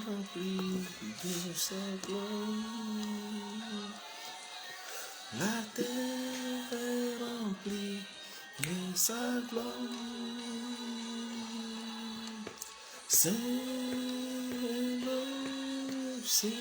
Rempli de sa gloire. La terre est remplie de sa gloire. C'est le Seigneur.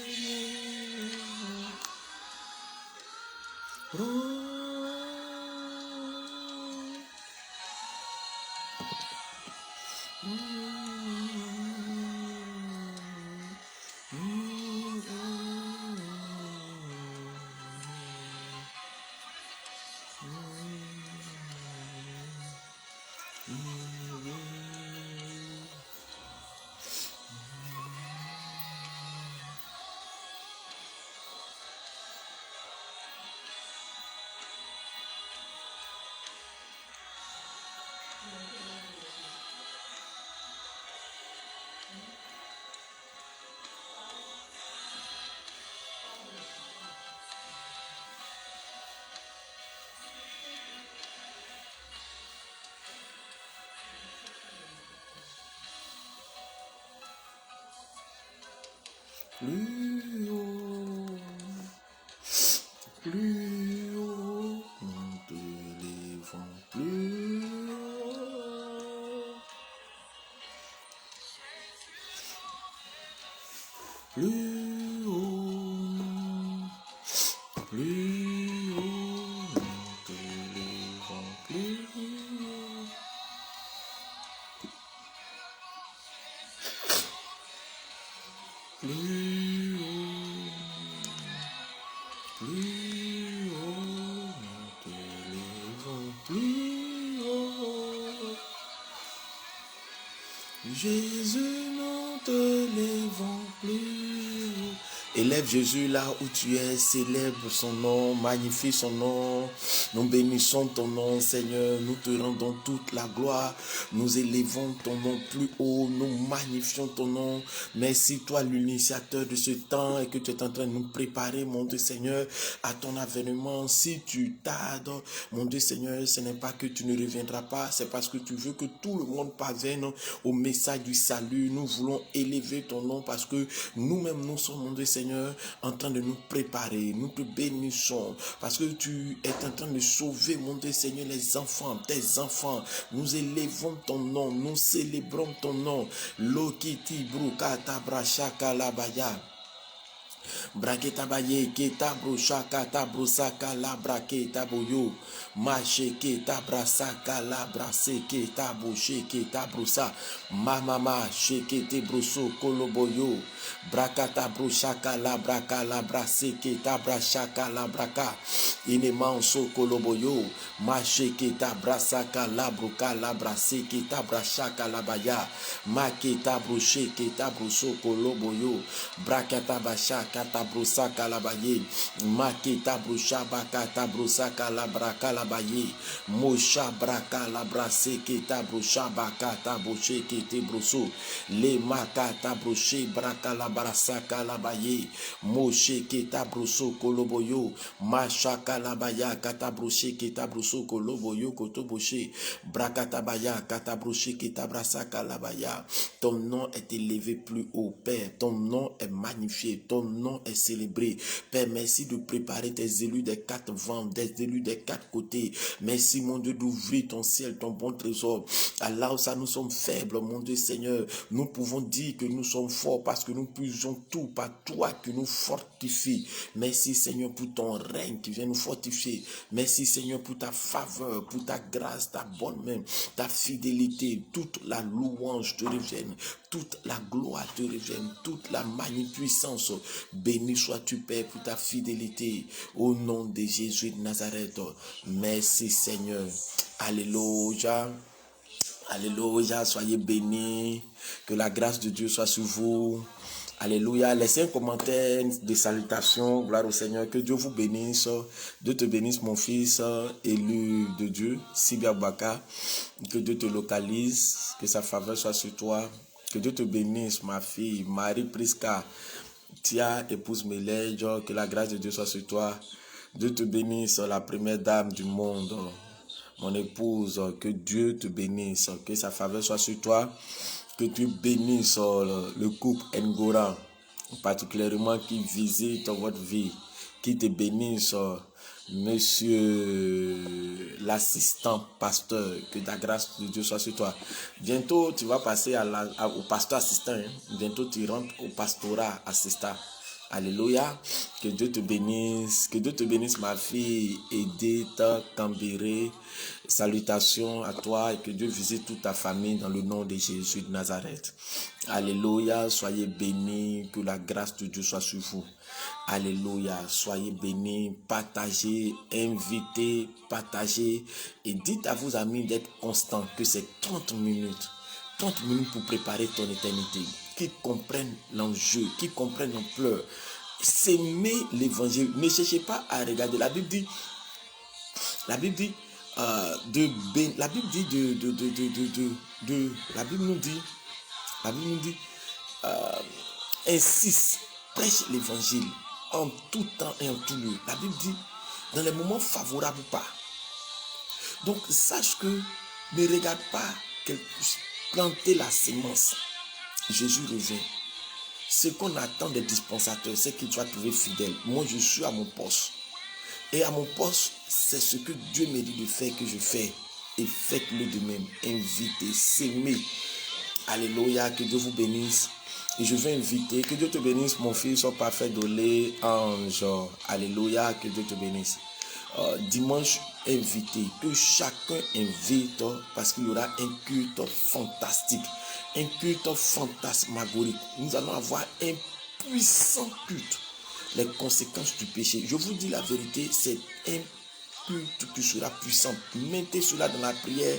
Plus haut, nous te levons plus haut, plus haut, plus haut, nous te levons plus haut, plus haut, plus haut, nous te levons plus haut. Jésus, nous te levons plus haut. Élève Jésus là où tu es, célèbre son nom, magnifie son nom. Nous bénissons ton nom, Seigneur. Nous te rendons toute la gloire. Nous élevons ton nom plus haut. Nous magnifions ton nom. Merci, toi, l'initiateur de ce temps et que tu es en train de nous préparer, mon Dieu, Seigneur, à ton avènement. Si tu tardes, mon Dieu, Seigneur, ce n'est pas que tu ne reviendras pas, c'est parce que tu veux que tout le monde parvienne au message du salut. Nous voulons élever ton nom parce que nous-mêmes, nous sommes, mon Dieu, Seigneur, en train de nous préparer. Nous te bénissons parce que tu es en train de sauver, mon Dieu, Seigneur, les enfants, tes enfants. Nous élevons ton nom, nous célébrons ton nom. Lokiti brukata brashaka labaya. Braketa baye keta broshaka ta brosaka la braketa boyo. Mache keta brasaka la brase keta bouche keta brosa. Mama shekete broso koloboyo. Brakata broshaka la braka la brase keta brashaka la braka. Inemanso koloboyo. Mache keta brasaka la broka la brase keta brashaka la baya. Maketa broche keta broso koloboyo. Brakata bashaka ta brosa kalabaye, maketa brosha bakata brosa kalabra kalabaye, mosha braka la brase keta brosha bakata broche kete broso, le makata broche braka la brasa kalabaye, moshe keta broso koloboyo, masha kalabaya kata broche keta broso koloboyo koto boshe, brakata baya kata broche keta brasa kalabaya. Ton nom est élevé plus haut, Père, ton nom est magnifié, ton nom est célébré. Père, merci de préparer tes élus des quatre vents, des élus des quatre côtés. Merci, mon Dieu, d'ouvrir ton ciel, ton bon trésor. Là où ça nous sommes faibles, mon Dieu Seigneur, nous pouvons dire que nous sommes forts parce que nous puisons tout par toi qui nous fortifie. Merci, Seigneur, pour ton règne qui vient nous fortifier. Merci, Seigneur, pour ta faveur, pour ta grâce, ta bonne main, ta fidélité. Toute la louange te revienne, toute la gloire te revienne, toute la magnificence. Béni sois-tu, Père, pour ta fidélité. Au nom de Jésus de Nazareth. Merci, Seigneur. Alléluia. Alléluia. Soyez bénis. Que la grâce de Dieu soit sur vous. Alléluia. Laissez un commentaire de salutation. Gloire au Seigneur. Que Dieu vous bénisse. Dieu te bénisse, mon fils, élu de Dieu, Sibia Baka. Que Dieu te localise. Que sa faveur soit sur toi. Que Dieu te bénisse, ma fille, Marie Priska. Tia, épouse Méledjo. Que la grâce de Dieu soit sur toi. Dieu te bénisse, la première dame du monde. mon épouse, que Dieu te bénisse, que sa faveur soit sur toi, que tu bénisses le couple Ngora, particulièrement qui visite votre vie, qui te bénisse, monsieur l'assistant pasteur, que la grâce de Dieu soit sur toi. Bientôt, tu vas passer au pasteur assistant, hein. Bientôt, tu rentres au pastorat assistant. Alléluia. Que Dieu te bénisse. Que Dieu te bénisse, ma fille Edith Cambéré. Salutations à toi et que Dieu visite toute ta famille dans le nom de Jésus de Nazareth. Alléluia. Soyez bénis. Que la grâce de Dieu soit sur vous. Alléluia. Soyez bénis. Partagez, invitez, partagez. Et dites à vos amis d'être constants. Que c'est 30 minutes. 30 minutes pour préparer ton éternité. Qui comprennent l'enjeu, qui comprennent l'ampleur. S'aimer l'évangile. Ne cherchez pas à regarder. La Bible dit, la Bible nous dit, insiste, prêche l'évangile en tout temps et en tout lieu. La Bible dit, dans les moments favorables ou pas. Donc, sache que ne regarde pas planter la sémence. Jésus revient. Ce qu'on attend des dispensateurs, c'est qu'ils soient trouvés fidèles. Moi, je suis à mon poste. Et à mon poste, c'est ce que Dieu me dit de faire que je fais. Et faites-le de même. Invitez, s'aimer. Alléluia, que Dieu vous bénisse. Et je vais inviter, que Dieu te bénisse, mon fils, au parfait dolé, ange. Alléluia, que Dieu te bénisse. Dimanche, invité, que chacun invite, parce qu'il y aura un culte fantastique. Un culte fantasmagorique. Nous allons avoir un puissant culte. Les conséquences du péché. Je vous dis la vérité, c'est un culte qui sera puissant. Mettez cela dans la prière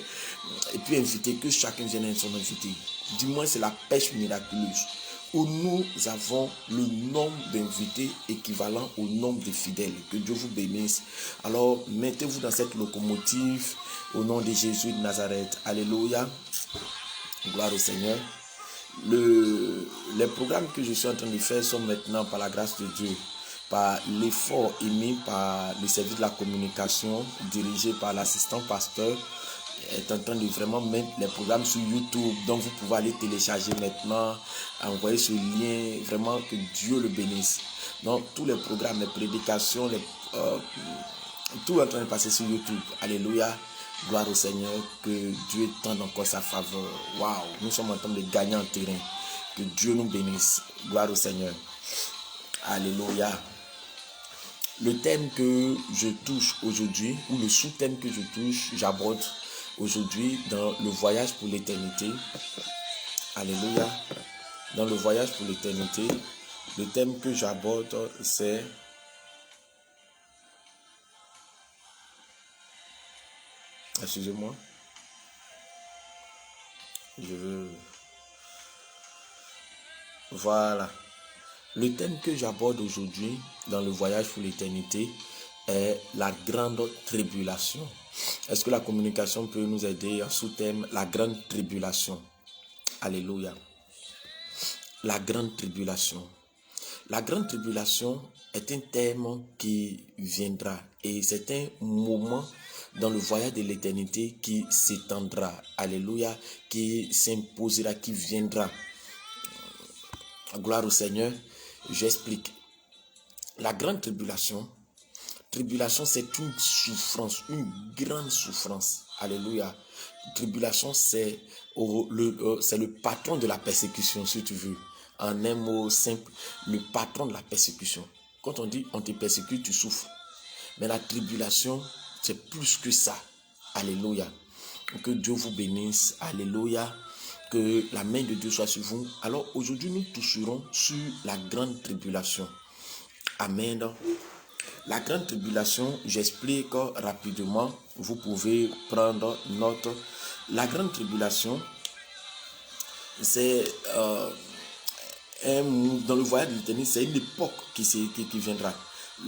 et puis invitez, que chacun vienne à son invité. Dis-moi, c'est la pêche miraculeuse où nous avons le nombre d'invités équivalent au nombre de fidèles. Que Dieu vous bénisse. Alors, mettez-vous dans cette locomotive au nom de Jésus de Nazareth. Alléluia. Gloire au Seigneur. Les programmes que je suis en train de faire sont maintenant, par la grâce de Dieu, par l'effort émis par le service de la communication dirigé par l'assistant pasteur, est en train de vraiment mettre les programmes sur YouTube. Donc vous pouvez aller télécharger maintenant, envoyer ce lien. Vraiment que Dieu le bénisse. Donc tous les programmes, les prédications, tout est en train de passer sur YouTube. Alléluia. Gloire au Seigneur, que Dieu tende encore sa faveur. Waouh, nous sommes en train de gagner en terrain. Que Dieu nous bénisse. Gloire au Seigneur. Alléluia. Le thème que je touche aujourd'hui, ou le sous-thème que j'aborde aujourd'hui dans le voyage pour l'éternité. Alléluia. Dans le voyage pour l'éternité, le thème que j'aborde, c'est... Excusez-moi. Voilà. Le thème que j'aborde aujourd'hui dans le voyage pour l'éternité est la grande tribulation. Est-ce que la communication peut nous aider en sous-thème la grande tribulation? Alléluia. La grande tribulation. La grande tribulation est un thème qui viendra et c'est un moment dans le voyage de l'éternité qui s'étendra. Alléluia. Qui s'imposera, qui viendra. Gloire au Seigneur. J'explique. La grande tribulation, c'est une souffrance, une grande souffrance. Alléluia. Tribulation, c'est le patron de la persécution, si tu veux. En un mot simple, le patron de la persécution. Quand on dit on te persécute, tu souffres. Mais la tribulation, c'est plus que ça. Alléluia. Que Dieu vous bénisse. Alléluia. Que la main de Dieu soit sur vous. Alors aujourd'hui, nous toucherons sur la grande tribulation. Amen. La grande tribulation, j'explique rapidement. Vous pouvez prendre note. La grande tribulation, c'est dans le voyage de l'éternité, c'est une époque qui viendra.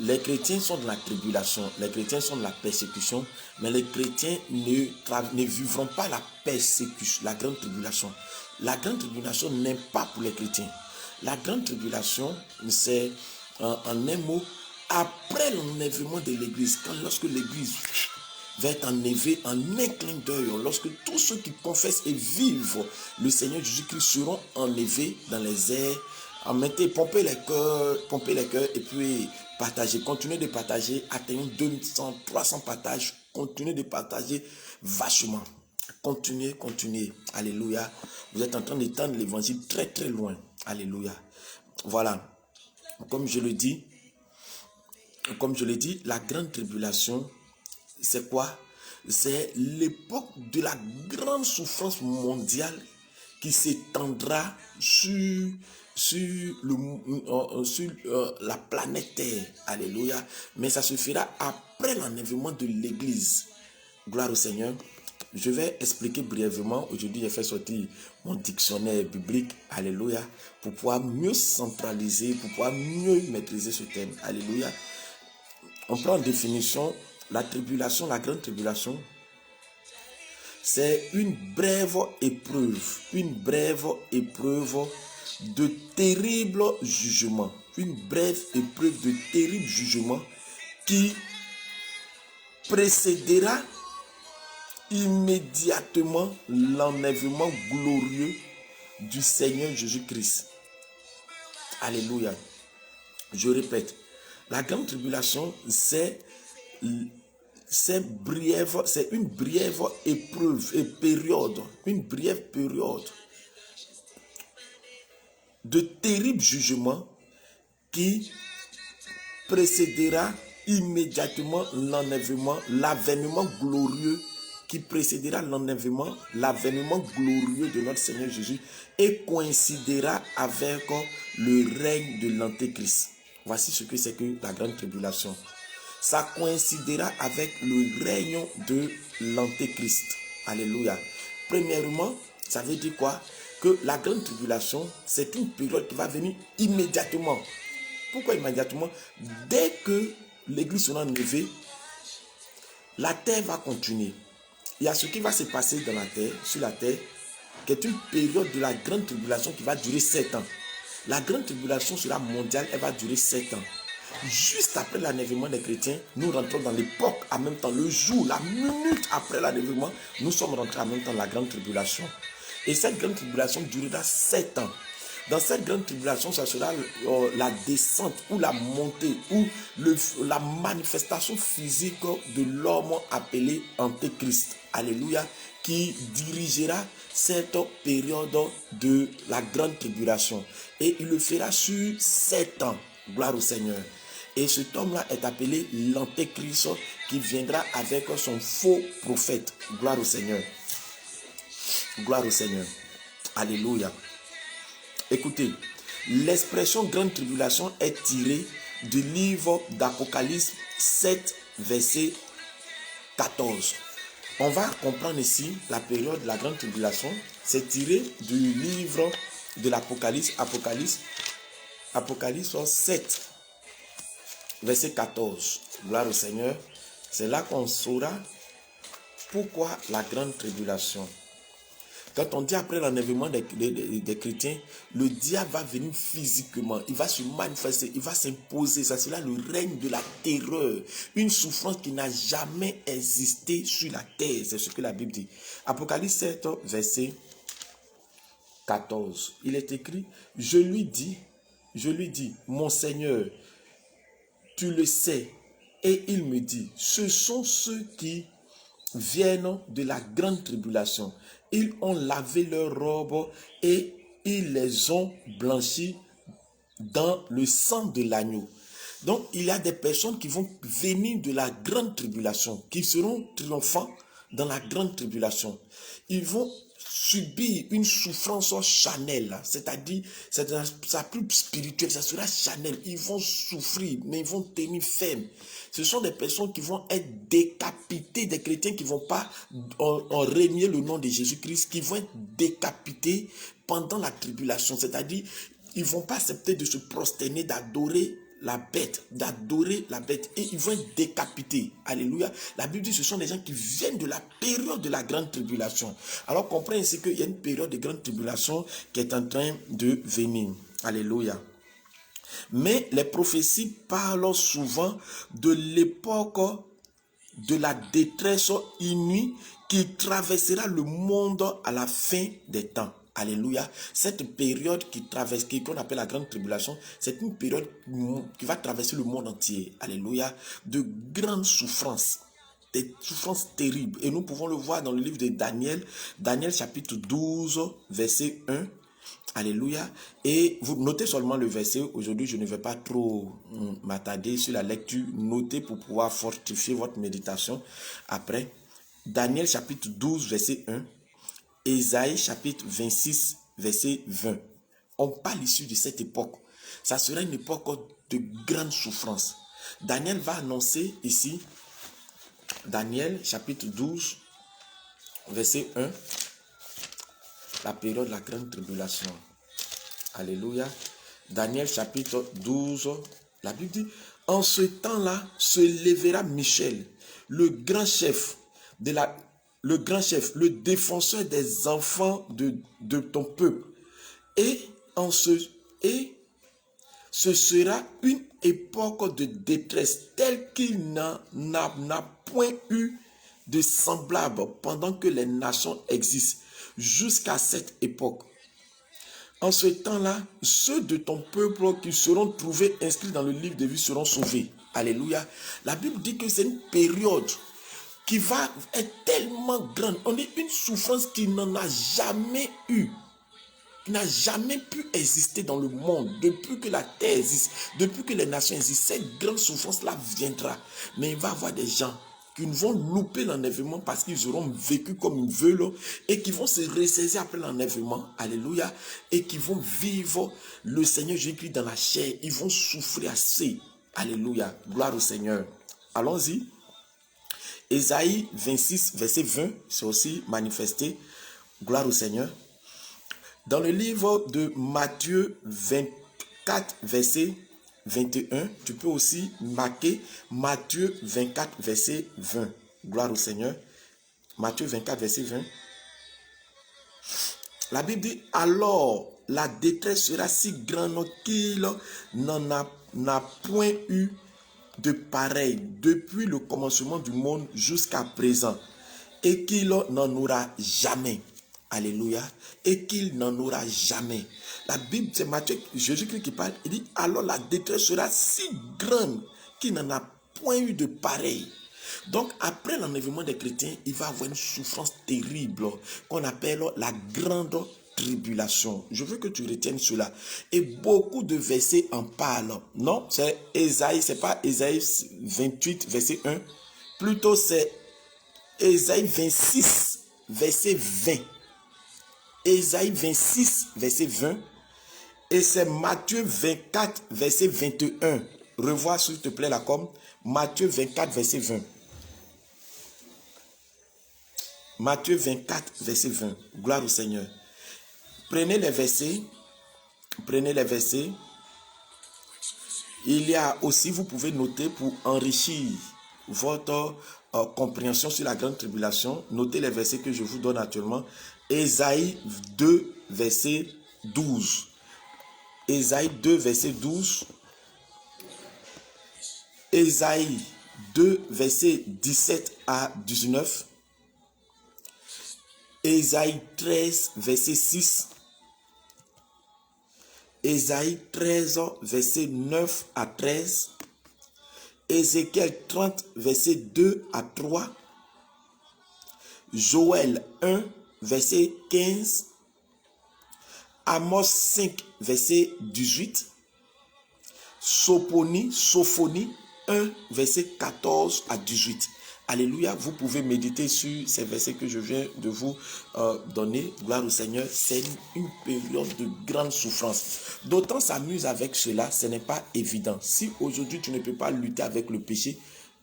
Les chrétiens sont de la tribulation, les chrétiens sont de la persécution, mais les chrétiens ne vivront pas la persécution, la grande tribulation. La grande tribulation n'est pas pour les chrétiens. La grande tribulation, c'est en un mot, après l'enlèvement de l'église, lorsque l'église va être enlevé en un clin d'œil. Lorsque tous ceux qui confessent et vivent le Seigneur Jésus-Christ seront enlevés dans les airs. Pompez les cœurs et puis partagez. Continuez de partager. Atteignons 200, 300 partages. Continuez de partager vachement. Continuez. Alléluia. Vous êtes en train d'étendre l'évangile très très loin. Alléluia. Voilà. Comme je le dis, la grande tribulation, c'est quoi? C'est l'époque de la grande souffrance mondiale qui s'étendra sur la planète Terre. Alléluia. Mais ça se fera après l'enlèvement de l'Église. Gloire au Seigneur. Je vais expliquer brièvement. Aujourd'hui, j'ai fait sortir mon dictionnaire biblique. Alléluia. Pour pouvoir mieux centraliser, pour pouvoir mieux maîtriser ce thème. Alléluia. On prend en définition la tribulation, la grande tribulation. C'est une brève épreuve de terrible jugement. Une brève épreuve de terrible jugement qui précédera immédiatement l'enlèvement glorieux du Seigneur Jésus-Christ. Alléluia. Je répète, la grande tribulation, c'est une brève épreuve et période, une brève période de terrible jugement qui précédera immédiatement l'avènement glorieux qui précédera l'avènement glorieux de notre Seigneur Jésus et coïncidera avec le règne de l'Antéchrist. Voici ce que c'est que la grande tribulation. Ça coïncidera avec le règne de l'Antéchrist. Alléluia. Premièrement, ça veut dire quoi? Que la grande tribulation, c'est une période qui va venir immédiatement. Pourquoi immédiatement? Dès que l'église sera enlevée, la terre va continuer. Il y a ce qui va se passer dans la terre, sur la terre, qui est une période de la grande tribulation qui va durer 7 ans. La grande tribulation sera mondiale, elle va durer 7 ans. Juste après l'enlèvement des chrétiens, nous rentrons dans l'époque, en même temps, le jour, la minute après l'enlèvement, nous sommes rentrés en même temps dans la grande tribulation. Et cette grande tribulation durera 7 ans. Dans cette grande tribulation, ça sera la descente ou la montée ou la manifestation physique de l'homme appelé Antéchrist. Alléluia. Qui dirigera cette période de la grande tribulation. Et il le fera sur 7 ans. Gloire au Seigneur. Et cet homme-là est appelé l'Antéchrist qui viendra avec son faux prophète. Gloire au Seigneur. Gloire au Seigneur. Alléluia. Écoutez, l'expression grande tribulation est tirée du livre d'Apocalypse 7, verset 14. On va comprendre ici la période de la grande tribulation. C'est tiré du livre de l'Apocalypse, Apocalypse 7, verset 14. Gloire au Seigneur. C'est là qu'on saura pourquoi la grande tribulation. Quand on dit après l'enlèvement des chrétiens, le diable va venir physiquement, il va se manifester, il va s'imposer. Ça sera le règne de la terreur, une souffrance qui n'a jamais existé sur la terre. C'est ce que la Bible dit. Apocalypse 7, verset 14. Il est écrit, je lui dis, mon Seigneur, tu le sais. Et il me dit, ce sont ceux qui viennent de la grande tribulation. Ils ont lavé leurs robes et ils les ont blanchis dans le sang de l'agneau. Donc, il y a des personnes qui vont venir de la grande tribulation, qui seront triomphants dans la grande tribulation. Ils vont subir une souffrance charnelle, c'est-à-dire, ça plus spirituel, ça sera charnel. Ils vont souffrir, mais ils vont tenir ferme. Ce sont des personnes qui vont être décapitées, des chrétiens qui ne vont pas en régner le nom de Jésus-Christ, qui vont être décapités pendant la tribulation. C'est-à-dire, ils ne vont pas accepter de se prosterner, d'adorer la bête, et ils vont être décapités. Alléluia. La Bible dit que ce sont des gens qui viennent de la période de la grande tribulation. Alors comprenez ici qu'il y a une période de grande tribulation qui est en train de venir. Alléluia. Mais les prophéties parlent souvent de l'époque de la détresse inouïe qui traversera le monde à la fin des temps. Alléluia. Cette période qu'on appelle la grande tribulation, c'est une période qui va traverser le monde entier. Alléluia. De grandes souffrances. Des souffrances terribles. Et nous pouvons le voir dans le livre de Daniel. Daniel chapitre 12, verset 1. Alléluia. Et vous notez seulement le verset. Aujourd'hui, je ne vais pas trop m'attarder sur la lecture. Notez pour pouvoir fortifier votre méditation après. Daniel chapitre 12, verset 1. Ésaïe chapitre 26, verset 20. On parle ici de cette époque. Ça sera une époque de grande souffrance. Daniel va annoncer ici, Daniel chapitre 12, verset 1, la période de la grande tribulation. Alléluia. Daniel chapitre 12, la Bible dit, en ce temps-là se lèvera Michel, le grand chef, le défenseur des enfants de ton peuple. Et ce sera une époque de détresse telle qu'il n'a point eu de semblable pendant que les nations existent jusqu'à cette époque. En ce temps-là, ceux de ton peuple qui seront trouvés inscrits dans le livre de vie seront sauvés. Alléluia. La Bible dit que c'est une période qui va être tellement grande. On est une souffrance qui n'en a jamais eu, qui n'a jamais pu exister dans le monde. Depuis que la terre existe, depuis que les nations existent, cette grande souffrance-là viendra. Mais il va y avoir des gens qui vont louper l'enlèvement parce qu'ils auront vécu comme ils veulent et qui vont se ressaisir après l'enlèvement. Alléluia. Et qui vont vivre le Seigneur Jésus-Christ dans la chair. Ils vont souffrir assez. Alléluia. Gloire au Seigneur. Allons-y. Ésaïe 26, verset 20, c'est aussi manifesté. Gloire au Seigneur. Dans le livre de Matthieu 24, verset 21, tu peux aussi marquer Matthieu 24, verset 20. Gloire au Seigneur. Matthieu 24, verset 20. La Bible dit, alors la détresse sera si grande qu'il n'a point eu de pareil depuis le commencement du monde jusqu'à présent et qu'il n'en aura jamais. Alléluia. Et qu'il n'en aura jamais. La Bible, c'est Matthieu, Jésus-Christ qui parle, il dit, alors la détresse sera si grande qu'il n'en a point eu de pareil. Donc, après l'enlèvement des chrétiens, il va y avoir une souffrance terrible qu'on appelle la grande tribulation. Je veux que tu retiennes cela. Et beaucoup de versets en parlent. Non, c'est Ésaïe, c'est pas Ésaïe 28, verset 1. Plutôt, c'est Ésaïe 26, verset 20. Ésaïe 26, verset 20. Et c'est Matthieu 24, verset 21. Revois s'il te plaît la com. Matthieu 24, verset 20. Matthieu 24, verset 20. Gloire au Seigneur. Prenez les versets. Prenez les versets. Il y a aussi, vous pouvez noter pour enrichir votre compréhension sur la grande tribulation. Notez les versets que je vous donne actuellement. Ésaïe 2, verset 12. Ésaïe 2, verset 12. Ésaïe 2, verset 17 à 19. Ésaïe 13, verset 6. Ésaïe 13, verset 9 à 13. Ézéchiel 30, verset 2 à 3. Joël 1, verset 15. Amos 5, verset 18. Sophonie 1, verset 14 à 18. Alléluia, vous pouvez méditer sur ces versets que je viens de vous donner. Gloire au Seigneur, c'est une période de grande souffrance. D'autant s'amuse avec cela, ce n'est pas évident. Si aujourd'hui tu ne peux pas lutter avec le péché,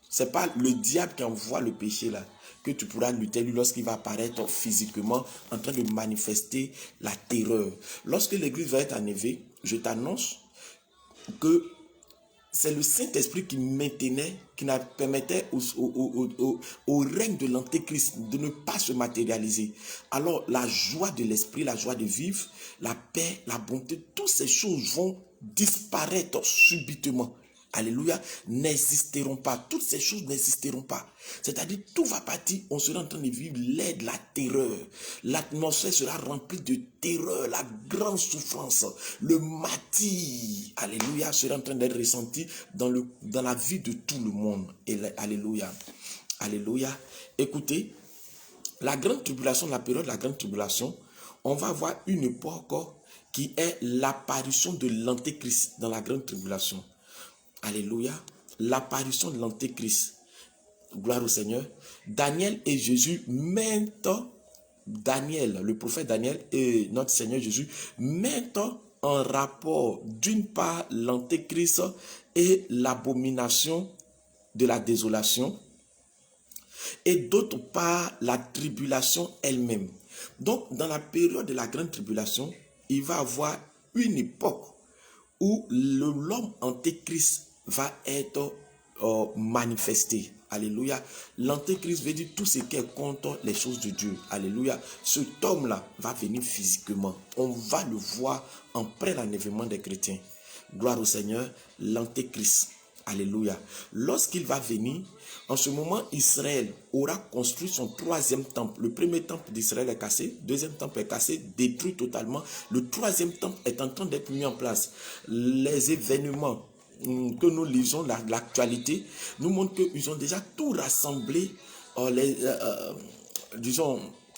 ce n'est pas le diable qui envoie le péché là, que tu pourras lutter lui lorsqu'il va apparaître physiquement en train de manifester la terreur. Lorsque l'église va être enlevée, je t'annonce que c'est le Saint-Esprit qui maintenait, qui permettait au règne de l'Antéchrist de ne pas se matérialiser. Alors, la joie de l'esprit, la joie de vivre, la paix, la bonté, toutes ces choses vont disparaître subitement. Alléluia, n'existeront pas. Toutes ces choses n'existeront pas. C'est-à-dire, tout va partir. On sera en train de vivre l'aide, la terreur. L'atmosphère sera remplie de terreur, la grande souffrance. Le martyre, alléluia, sera en train d'être ressenti dans la vie de tout le monde. Et alléluia. Alléluia. Écoutez, la grande tribulation, la période de la grande tribulation, on va avoir une époque qui est l'apparition de l'antéchrist dans la grande tribulation. Alléluia. L'apparition de l'antéchrist. Gloire au Seigneur. Daniel et Jésus mettent, Daniel, le prophète Daniel et notre Seigneur Jésus mettent en rapport d'une part l'antéchrist et l'abomination de la désolation et d'autre part la tribulation elle-même. Donc dans la période de la grande tribulation, il va y avoir une époque où l'homme antéchrist va être manifesté. Alléluia. L'antéchrist veut dire tout ce qui est contre les choses de Dieu. Alléluia. Cet homme-là va venir physiquement. On va le voir après l'enlèvement des chrétiens. Gloire au Seigneur. L'antéchrist. Alléluia. Lorsqu'il va venir, en ce moment, Israël aura construit son troisième temple. Le premier temple d'Israël est cassé. Le deuxième temple est cassé, détruit totalement. Le troisième temple est en train d'être mis en place. Les événements que nous lisons, l'actualité, nous montrent qu'ils ont déjà tout rassemblé,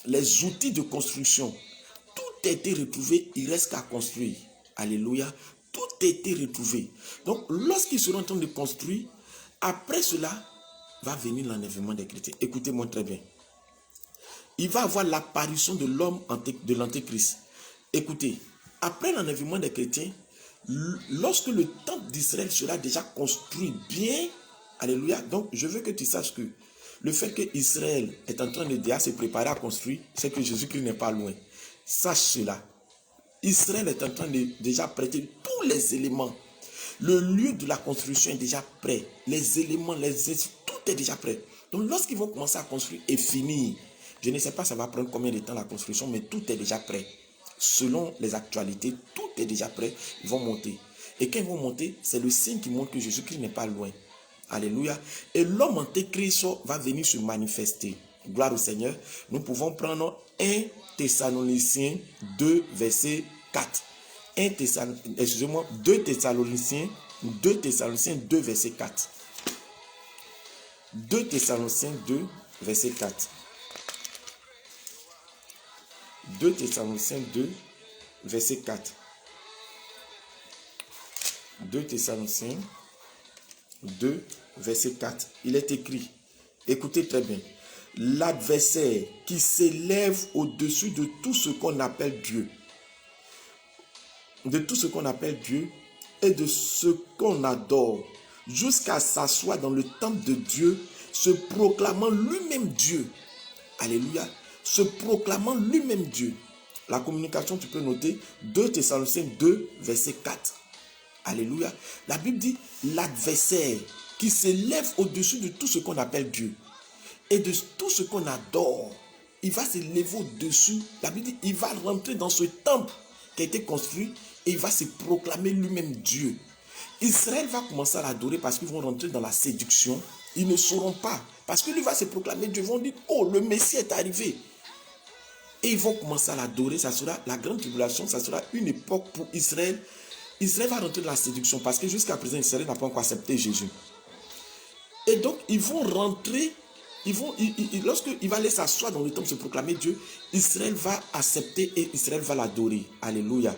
les outils de construction. Tout a été retrouvé, il reste qu'à construire. Alléluia. Tout a été retrouvé. Donc, lorsqu'ils seront en train de construire, après cela, va venir l'enlèvement des chrétiens. Écoutez-moi très bien. Il va avoir l'apparition de l'homme de l'antéchrist. Écoutez, après l'enlèvement des chrétiens, lorsque le temple d'Israël sera déjà construit bien, alléluia, donc je veux que tu saches que le fait que Israël est en train de déjà se préparer à construire, c'est que Jésus-Christ n'est pas loin. Sache cela. Israël est en train de déjà prêter tous les éléments. Le lieu de la construction est déjà prêt. Les éléments, tout est déjà prêt. Donc lorsqu'ils vont commencer à construire et finir, je ne sais pas ça va prendre combien de temps la construction, mais tout est déjà prêt. Selon les actualités, tout est déjà prêt. Ils vont monter. Et quand ils vont monter, c'est le signe qui montre que Jésus-Christ n'est pas loin. Alléluia. Et l'homme antéchrist va venir se manifester. Gloire au Seigneur. Nous pouvons prendre 1 Thessaloniciens 2, verset 4. 2 Thessaloniciens 2, verset 4. 2 Thessaloniciens 2, verset 4. 2 Thessaloniciens 2, verset 4. 2 Thessaloniciens 2, verset 4. Il est écrit, écoutez très bien, l'adversaire qui s'élève au-dessus de tout ce qu'on appelle Dieu, et de ce qu'on adore, jusqu'à s'asseoir dans le temple de Dieu, se proclamant lui-même Dieu. Alléluia. Se proclamant lui-même Dieu. La communication, tu peux noter 2 Thessaloniciens 2, verset 4. Alléluia. La Bible dit l'adversaire qui s'élève au-dessus de tout ce qu'on appelle Dieu et de tout ce qu'on adore. Il va s'élever au-dessus. La Bible dit il va rentrer dans ce temple qui a été construit et il va se proclamer lui-même Dieu. Israël va commencer à l'adorer parce qu'ils vont rentrer dans la séduction. Ils ne sauront pas. Parce que lui va se proclamer Dieu. Ils vont dire, oh, le Messie est arrivé. Et ils vont commencer à l'adorer. Ça sera la grande tribulation. Ça sera une époque pour Israël. Israël va rentrer dans la séduction parce que jusqu'à présent, Israël n'a pas encore accepté Jésus. Et donc, ils vont rentrer. Lorsqu'il va aller s'asseoir dans le temple se proclamer Dieu, Israël va accepter et Israël va l'adorer. Alléluia.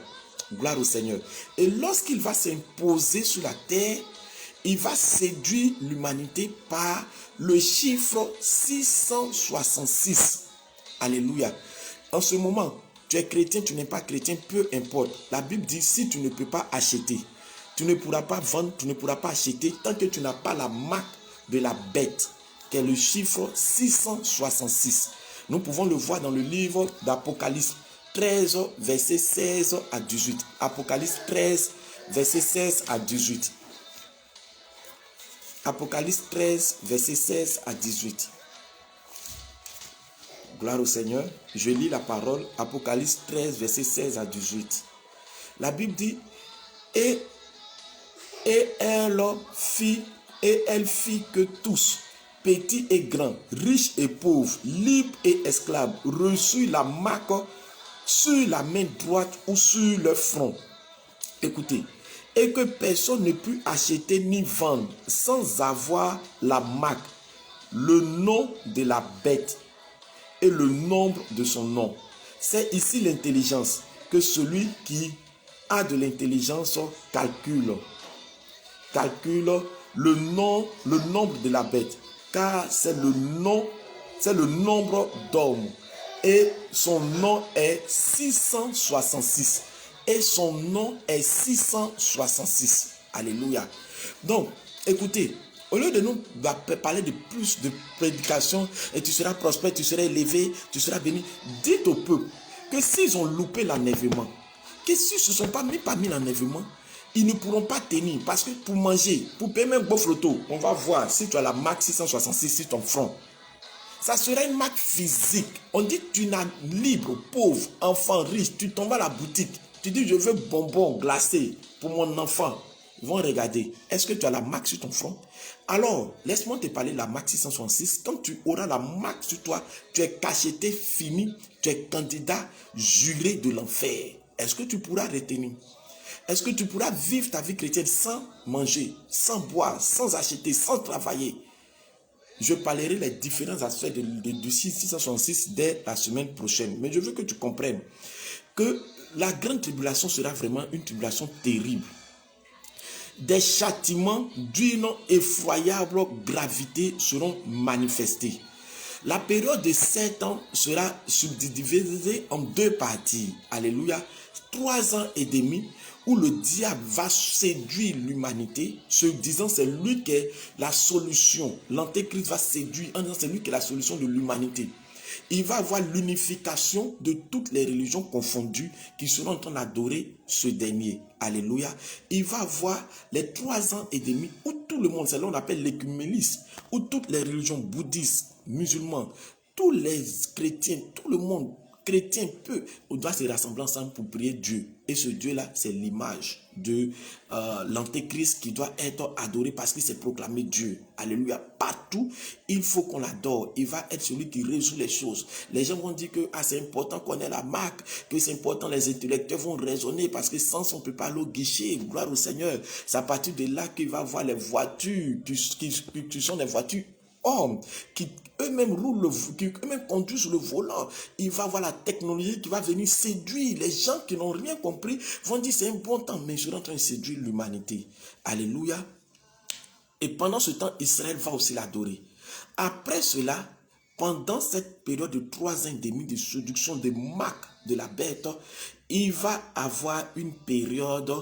Gloire au Seigneur. Et lorsqu'il va s'imposer sur la terre, il va séduire l'humanité par le chiffre 666. Alléluia. En ce moment, tu es chrétien, tu n'es pas chrétien, peu importe. La Bible dit, si tu ne peux pas acheter, tu ne pourras pas vendre, tu ne pourras pas acheter tant que tu n'as pas la marque de la bête, qui est le chiffre 666. Nous pouvons le voir dans le livre d'Apocalypse 13, verset 16 à 18. Apocalypse 13, verset 16 à 18. Apocalypse 13, verset 16 à 18. Gloire au Seigneur. Je lis la parole. Apocalypse 13, verset 16 à 18. La Bible dit, et Et elle fit que tous, petits et grands, riches et pauvres, libres et esclaves, reçurent la marque sur la main droite ou sur le front. Écoutez, et que personne ne put acheter ni vendre sans avoir la marque, le nom de la bête et le nombre de son nom. C'est ici l'intelligence, que celui qui a de l'intelligence calcule le nombre de la bête, car c'est le nombre d'hommes. Et son nom est 666. Et son nom est 666. Alléluia. Donc, écoutez, au lieu de nous parler de plus de prédication, et tu seras prospère, tu seras élevé, tu seras béni, dites au peuple que s'ils ont loupé l'enlèvement, que s'ils ne se sont pas mis parmi l'enlèvement, ils ne pourront pas tenir. Parce que pour manger, pour payer même bof loto, on va voir si tu as la marque 666 sur ton front. Ça sera une marque physique. On dit que tu n'as libre, pauvre, enfant, riche, tu tombes à la boutique. Tu dis je veux bonbons glacés pour mon enfant. Ils vont regarder. Est-ce que tu as la marque sur ton front? Alors, laisse-moi te parler de la marque 666. Quand tu auras la marque sur toi, tu es cacheté, fini. Tu es candidat juré de l'enfer. Est-ce que tu pourras retenir? Est-ce que tu pourras vivre ta vie chrétienne sans manger, sans boire, sans acheter, sans travailler? Je parlerai les différents aspects de 666 dès la semaine prochaine. Mais je veux que tu comprennes que la grande tribulation sera vraiment une tribulation terrible. Des châtiments d'une effroyable gravité seront manifestés. La période de 7 ans sera subdivisée en 2 parties. Alléluia. 3 ans et demi où le diable va séduire l'humanité, se disant c'est lui qui est la solution. L'antéchrist va séduire en disant c'est lui qui est la solution de l'humanité. Il va avoir l'unification de toutes les religions confondues qui seront en train d'adorer ce dernier. Alléluia. Il va avoir les 3 ans et demi où tout le monde, c'est là qu'on appelle l'écuménisme, où toutes les religions bouddhistes, musulmans, tous les chrétiens, tout le monde chrétien peut, on doit se rassembler ensemble pour prier Dieu. Et ce Dieu-là, c'est l'image de l'antéchrist qui doit être adoré parce qu'il s'est proclamé Dieu. Alléluia. Partout, il faut qu'on l'adore. Il va être celui qui résout les choses. Les gens vont dire que c'est important qu'on ait la marque, que c'est important, les intellectuels vont raisonner parce que sans on ne peut pas aller au guichet. Gloire au Seigneur. C'est à partir de là qu'il va voir les voitures qui sont des voitures hommes qui eux-mêmes roulent, qui eux-mêmes conduisent le volant. Il va avoir la technologie qui va venir séduire. Les gens qui n'ont rien compris vont dire c'est un bon temps, mais je suis en train de séduire l'humanité. Alléluia. Et pendant ce temps, Israël va aussi l'adorer. Après cela, pendant cette période de 3 ans et demi de séduction de marque de la bête, il va avoir une période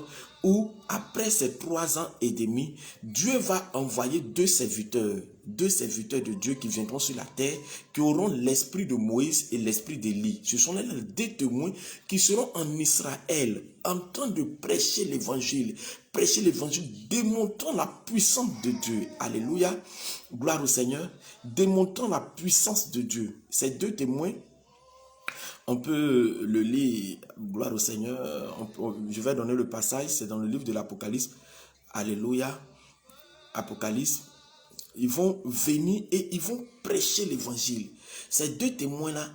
où, après ces 3 ans et demi, Dieu va envoyer 2 serviteurs de Dieu qui viendront sur la terre, qui auront l'esprit de Moïse et l'esprit d'Élie. Ce sont les 2 témoins qui seront en Israël, en train de prêcher l'évangile, démontrant la puissance de Dieu. Alléluia, gloire au Seigneur, démontrant la puissance de Dieu. Ces 2 témoins, on peut le lire, gloire au Seigneur, je vais donner le passage, c'est dans le livre de l'Apocalypse. Alléluia, Apocalypse. Ils vont venir et ils vont prêcher l'évangile. Ces 2 témoins-là,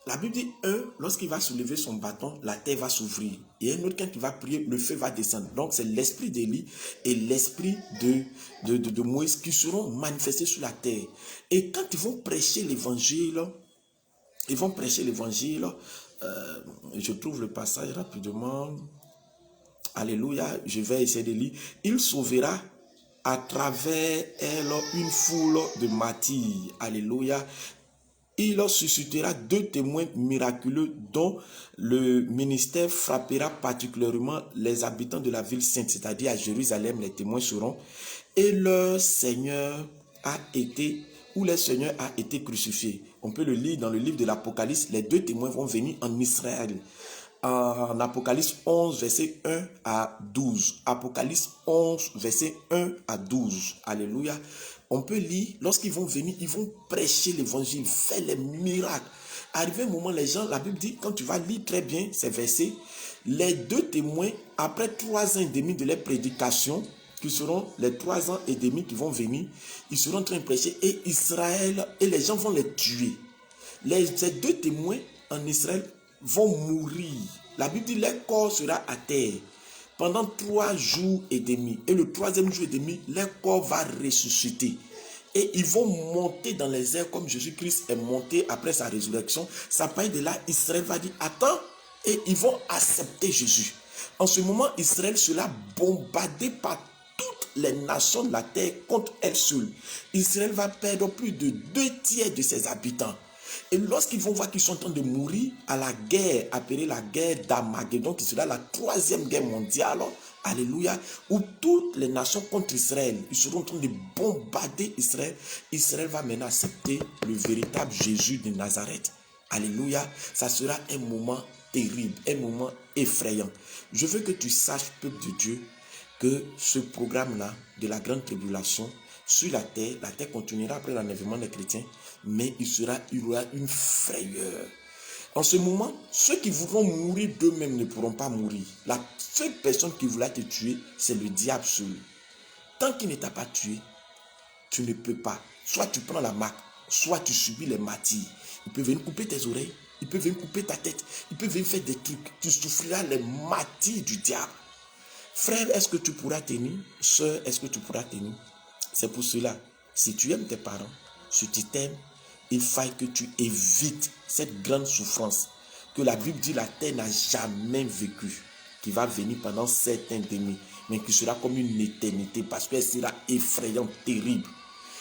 la Bible dit, un, lorsqu'il va soulever son bâton, la terre va s'ouvrir. Et un autre, quand il va prier, le feu va descendre. Donc, c'est l'esprit d'Élie et l'esprit de Moïse qui seront manifestés sur la terre. Et quand ils vont prêcher l'évangile, je trouve le passage rapidement. Alléluia, je vais essayer de lire. Il sauvera à travers elle une foule de martyrs. Alléluia. Il suscitera 2 témoins miraculeux dont le ministère frappera particulièrement les habitants de la ville sainte, c'est-à-dire à Jérusalem. Les témoins seront. Et leur Seigneur a été crucifié. On peut le lire dans le livre de l'Apocalypse. Les 2 témoins vont venir en Israël. En Apocalypse 11, verset 1 à 12. Apocalypse 11, verset 1 à 12. Alléluia. On peut lire, lorsqu'ils vont venir, ils vont prêcher l'évangile, faire les miracles. Arrivé un moment, les gens, la Bible dit, quand tu vas lire très bien ces versets, les 2 témoins, après 3 ans et demi de leur prédication, qui seront les 3 ans et demi qui vont venir. Ils seront en train de prêcher et Israël, et les gens vont les tuer. Ces 2 témoins en Israël vont mourir. La Bible dit leur corps sera à terre pendant 3 jours et demi. Et le 3e jour et demi, leur corps va ressusciter. Et ils vont monter dans les airs comme Jésus-Christ est monté après sa résurrection. Ça part de là, Israël va dire attends, et ils vont accepter Jésus. En ce moment, Israël sera bombardé par toutes les nations de la terre contre elle seule. Israël va perdre plus de 2/3 de ses habitants. Et lorsqu'ils vont voir qu'ils sont en train de mourir à la guerre, appelée la guerre d'Armageddon, qui sera la 3e guerre mondiale, alléluia, où toutes les nations contre Israël, ils seront en train de bombarder Israël. Israël va maintenant accepter le véritable Jésus de Nazareth. Alléluia, ça sera un moment terrible, un moment effrayant. Je veux que tu saches, peuple de Dieu, que ce programme-là de la grande tribulation sur la terre continuera après l'enlèvement des chrétiens, mais il y aura une frayeur. En ce moment, ceux qui voudront mourir d'eux-mêmes ne pourront pas mourir. La seule personne qui voudra te tuer, c'est le diable seul. Tant qu'il ne t'a pas tué, tu ne peux pas. Soit tu prends la marque, soit tu subis les martyrs. Ils peuvent venir couper tes oreilles, ils peuvent venir couper ta tête, ils peuvent venir faire des trucs. Tu souffriras les martyrs du diable. Frère, est-ce que tu pourras tenir? Sœur, est-ce que tu pourras tenir? C'est pour cela, si tu aimes tes parents, si tu t'aimes, il faille que tu évites cette grande souffrance que la Bible dit la terre n'a jamais vécu, qui va venir pendant 7 ans et demi, mais qui sera comme une éternité parce qu'elle sera effrayante, terrible.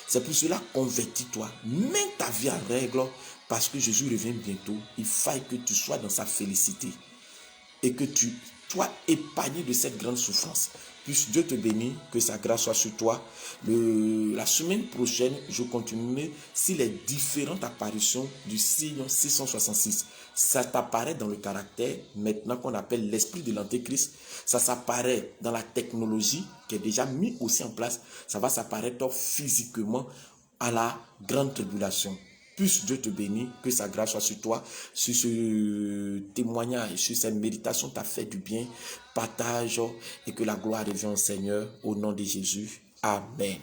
C'est pour cela, convertis-toi, mets ta vie en règle parce que Jésus revient bientôt. Il faille que tu sois dans sa félicité et que tu sois épargné de cette grande souffrance. Puisse Dieu te bénir, que sa grâce soit sur toi. La semaine prochaine, je continuerai sur les différentes apparitions du signe 666. Ça t'apparaît dans le caractère, maintenant qu'on appelle l'esprit de l'antéchrist. Ça s'apparaît dans la technologie qui est déjà mise aussi en place. Ça va s'apparaître physiquement à la grande tribulation. Puisse Dieu te bénir, que sa grâce soit sur toi, sur ce témoignage, sur cette méditation t'a fait du bien, partage et que la gloire revienne au Seigneur, au nom de Jésus. Amen.